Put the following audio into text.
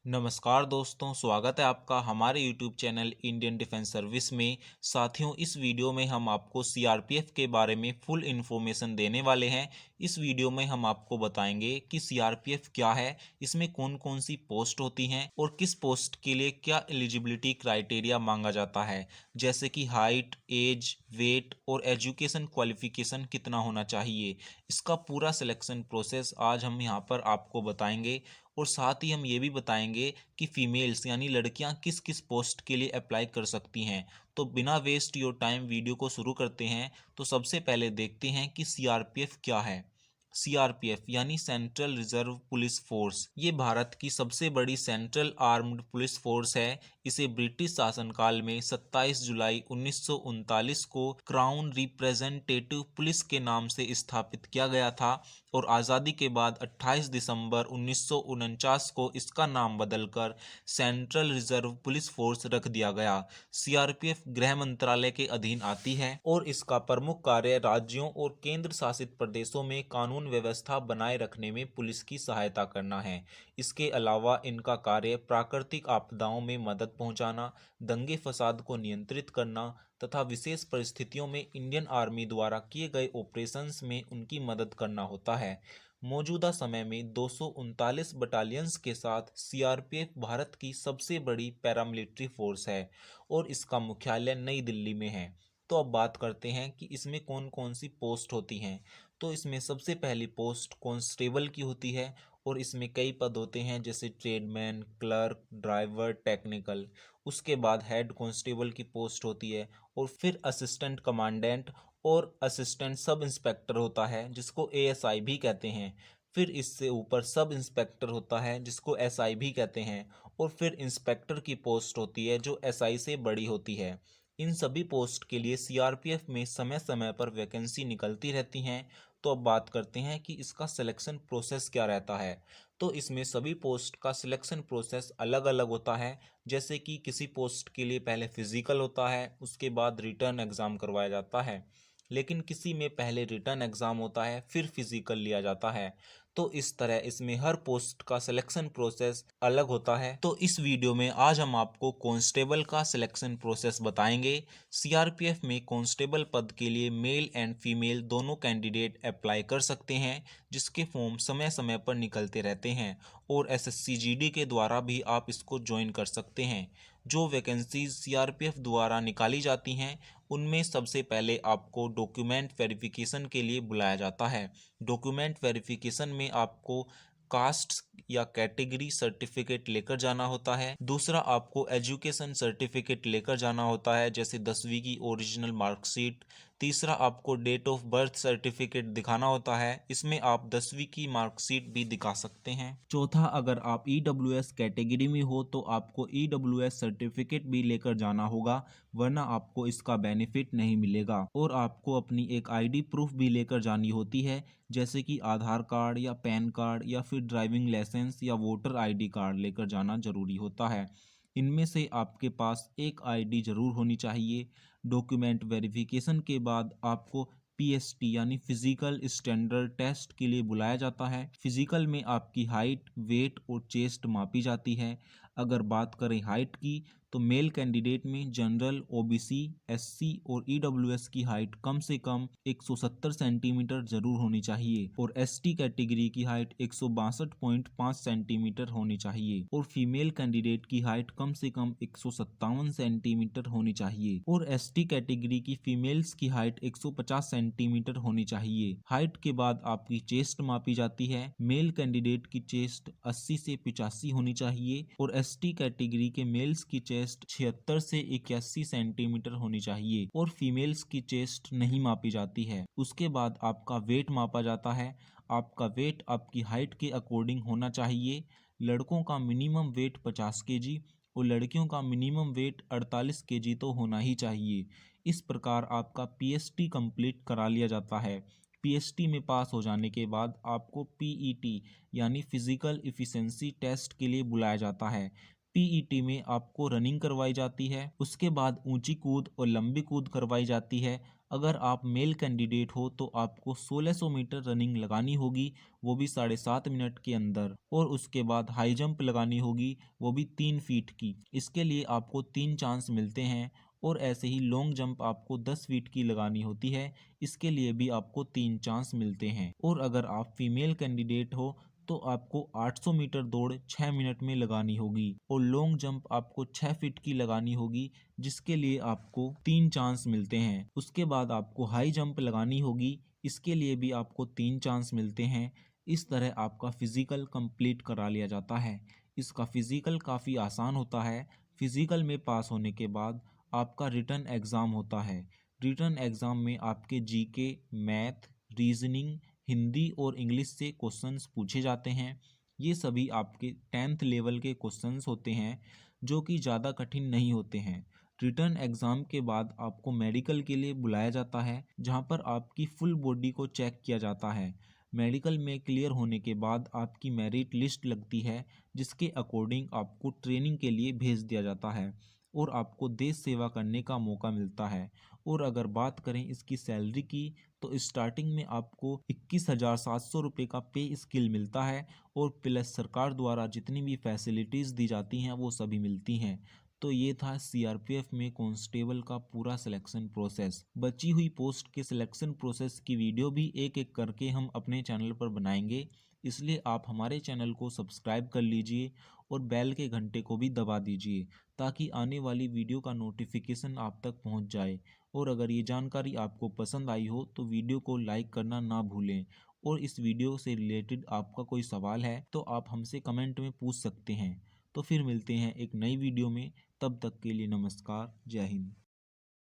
नमस्कार दोस्तों, स्वागत है आपका हमारे YouTube channel Indian defence service में। साथियों, इस वीडियो में हम आपको सीआरपीएफ के बारे में फुल इन्फॉर्मेशन देने वाले हैं। इस वीडियो में हम आपको बताएंगे कि सीआरपीएफ क्या है, इसमें कौन कौन सी पोस्ट होती हैं और किस पोस्ट के लिए क्या एलिजिबिलिटी क्राइटेरिया मांगा जाता है, जैसे कि हाइट, एज, वेट और एजुकेशन क्वालिफिकेशन कितना होना चाहिए। इसका पूरा सिलेक्शन प्रोसेस आज हम यहाँ पर आपको बताएंगे और साथ ही हम ये भी बताएंगे कि फीमेल्स यानी लड़कियां किस किस पोस्ट के लिए अप्लाई कर सकती हैं। तो बिना वेस्ट योर टाइम वीडियो को शुरू करते हैं। तो सबसे पहले देखते हैं कि सीआरपीएफ क्या है। सीआरपीएफ यानी सेंट्रल रिजर्व पुलिस फोर्स, ये भारत की सबसे बड़ी सेंट्रल आर्म्ड पुलिस फोर्स है। इसे ब्रिटिश शासनकाल में 27 जुलाई 1939 को क्राउन रिप्रेजेंटेटिव पुलिस के नाम से स्थापित किया गया था और आज़ादी के बाद 28 दिसंबर 1949 को इसका नाम बदलकर सेंट्रल रिजर्व पुलिस फोर्स रख दिया गया। सीआरपीएफ गृह मंत्रालय के अधीन आती है और इसका प्रमुख कार्य राज्यों और केंद्र शासित प्रदेशों में कानून व्यवस्था बनाए रखने में पुलिस की सहायता करना है। इसके अलावा इनका कार्य प्राकृतिक आपदाओं में मदद पहुंचाना, दंगे फसाद को नियंत्रित करना तथा विशेष परिस्थितियों में इंडियन आर्मी द्वारा किए गए ऑपरेशंस में उनकी मदद करना होता है। मौजूदा समय में 239 बटालियंस के साथ सीआरपीएफ भारत की सबसे बड़ी पैरामिलिट्री फोर्स है और इसका मुख्यालय नई दिल्ली में है। तो अब बात करते हैं कि इसमें कौन कौन सी पोस्ट होती हैं। तो इसमें सबसे पहली पोस्ट कांस्टेबल की होती है और इसमें कई पद होते हैं, जैसे ट्रेडमैन, क्लर्क, ड्राइवर, टेक्निकल। उसके बाद हेड कांस्टेबल की पोस्ट होती है और फिर असिस्टेंट कमांडेंट और असिस्टेंट सब इंस्पेक्टर होता है, जिसको एएसआई भी कहते हैं। फिर इससे ऊपर सब इंस्पेक्टर होता है, जिसको एसआई भी कहते हैं। और फिर इंस्पेक्टर की पोस्ट होती है, जो एसआई से बड़ी होती है। इन सभी पोस्ट के लिए सीआरपीएफ में समय समय पर वैकेंसी निकलती रहती हैं। तो अब बात करते हैं कि इसका सिलेक्शन प्रोसेस क्या रहता है। तो इसमें सभी पोस्ट का सिलेक्शन प्रोसेस अलग अलग होता है। जैसे कि किसी पोस्ट के लिए पहले फिजिकल होता है, उसके बाद रिटर्न एग्ज़ाम करवाया जाता है। लेकिन किसी में पहले रिटर्न एग्ज़ाम होता है, फिर फिजिकल लिया जाता है। तो इस तरह इसमें हर पोस्ट का सिलेक्शन प्रोसेस अलग होता है। तो इस वीडियो में आज हम आपको कांस्टेबल का सिलेक्शन प्रोसेस बताएंगे। सीआरपीएफ में कांस्टेबल पद के लिए मेल एंड फीमेल दोनों कैंडिडेट अप्लाई कर सकते हैं, जिसके फॉर्म समय समय पर निकलते रहते हैं और एसएससी-जीडी के द्वारा भी आप इसको ज्वाइन कर सकते हैं। जो वैकेंसीज सीआरपीएफ द्वारा निकाली जाती हैं, उनमें सबसे पहले आपको डॉक्यूमेंट वेरिफिकेशन के लिए बुलाया जाता है। डॉक्यूमेंट वेरिफिकेशन में आपको कास्ट या कैटेगरी सर्टिफिकेट लेकर जाना होता है। दूसरा, आपको एजुकेशन सर्टिफिकेट लेकर जाना होता है, जैसे 10वीं की ओरिजिनल मार्कशीट। तीसरा, आपको डेट ऑफ बर्थ सर्टिफिकेट दिखाना होता है, इसमें आप 10वीं की मार्कशीट भी दिखा सकते हैं। चौथा, अगर आप ईडब्ल्यूएस कैटेगरी में हो तो आपको ईडब्ल्यूएस सर्टिफिकेट भी लेकर जाना होगा, वरना आपको इसका बेनिफिट नहीं मिलेगा। और आपको अपनी एक आईडी प्रूफ भी लेकर जानी होती है, जैसे कि आधार कार्ड या पैन कार्ड या फिर ड्राइविंग लाइसेंस या वोटर आईडी कार्ड लेकर जाना जरूरी होता है। इनमें से आपके पास एक आईडी जरूर होनी चाहिए। डॉक्यूमेंट वेरिफिकेशन के बाद आपको पीएसटी यानी फिजिकल स्टैंडर्ड टेस्ट के लिए बुलाया जाता है। फिजिकल में आपकी हाइट, वेट और चेस्ट मापी जाती है। अगर बात करें हाइट की, तो मेल कैंडिडेट में जनरल, ओबीसी, एससी और ईडब्ल्यूएस की हाइट कम से कम 170 सेंटीमीटर जरूर होनी चाहिए और एसटी कैटेगरी की हाइट 162.5 सेंटीमीटर होनी चाहिए और फीमेल कैंडिडेट की हाइट कम से कम 157 सेंटीमीटर होनी चाहिए और एसटी कैटेगरी की फीमेल्स की हाइट 150 सेंटीमीटर होनी चाहिए। हाइट के बाद आपकी चेस्ट मापी जाती है। मेल कैंडिडेट की चेस्ट 80 से 85 होनी चाहिए और एसटी कैटेगरी के मेल्स की चेस्ट 76 से 81 सेंटीमीटर होनी चाहिए और फीमेल्स की चेस्ट नहीं मापी जाती है। उसके बाद आपका वेट मापा जाता है। आपका वेट आपकी हाइट के अकॉर्डिंग होना चाहिए। लड़कों का मिनिमम वेट 50 केजी और लड़कियों का मिनिमम वेट 48 केजी तो होना ही चाहिए। इस प्रकार आपका पीएसटी कंप्लीट करा लिया जाता है। पीएसटी में पास हो जाने के बाद आपको पीईटी यानी फिजिकल इफिशिएंसी टेस्ट के लिए बुलाया जाता है। पीईटी में आपको रनिंग करवाई जाती है, उसके बाद ऊंची कूद और लंबी कूद करवाई जाती है। अगर आप मेल कैंडिडेट हो तो आपको 1600 मीटर रनिंग लगानी होगी, वो भी 7.5 मिनट के अंदर, और उसके बाद हाई जंप लगानी होगी, वो भी 3 फीट की। इसके लिए आपको 3 चांस मिलते हैं। और ऐसे ही लॉन्ग जंप आपको 10 फीट की लगानी होती है, इसके लिए भी आपको 3 चांस मिलते हैं। और अगर आप फीमेल कैंडिडेट हो तो आपको 800 मीटर दौड़ 6 मिनट में लगानी होगी, और लॉन्ग जंप आपको 6 फीट की लगानी होगी, जिसके लिए आपको 3 चांस मिलते हैं। उसके बाद आपको हाई जंप लगानी होगी, इसके लिए भी आपको 3 चांस मिलते हैं। इस तरह आपका फिजिकल कंप्लीट करा लिया जाता है। इसका फिजिकल काफ़ी आसान होता है। फिजिकल में पास होने के बाद आपका रिटन एग्ज़ाम होता है। रिटन एग्ज़ाम में आपके जीके, मैथ, रीजनिंग, हिंदी और इंग्लिश से क्वेश्चंस पूछे जाते हैं। ये सभी आपके 10th लेवल के क्वेश्चंस होते हैं, जो कि ज़्यादा कठिन नहीं होते हैं। रिटन एग्ज़ाम के बाद आपको मेडिकल के लिए बुलाया जाता है, जहाँ पर आपकी फुल बॉडी को चेक किया जाता है। मेडिकल में क्लियर होने के बाद आपकी मेरिट लिस्ट लगती है, जिसके अकॉर्डिंग आपको ट्रेनिंग के लिए भेज दिया जाता है, और आपको देश सेवा करने का मौका मिलता है। और अगर बात करें इसकी सैलरी की, तो स्टार्टिंग में आपको 21,700 रुपये का पे स्किल मिलता है, और प्लस सरकार द्वारा जितनी भी फैसिलिटीज़ दी जाती हैं वो सभी मिलती हैं। तो ये था सीआरपीएफ में कांस्टेबल का पूरा सिलेक्शन प्रोसेस। बची हुई पोस्ट के सिलेक्शन प्रोसेस की वीडियो भी एक एक करके हम अपने चैनल पर बनाएंगे, इसलिए आप हमारे चैनल को सब्सक्राइब कर लीजिए और बेल के घंटे को भी दबा दीजिए, ताकि आने वाली वीडियो का नोटिफिकेशन आप तक पहुंच जाए। और अगर ये जानकारी आपको पसंद आई हो तो वीडियो को लाइक करना ना भूलें। और इस वीडियो से रिलेटेड आपका कोई सवाल है तो आप हमसे कमेंट में पूछ सकते हैं। तो फिर मिलते हैं एक नई वीडियो में, तब तक के लिए नमस्कार, जय हिंद।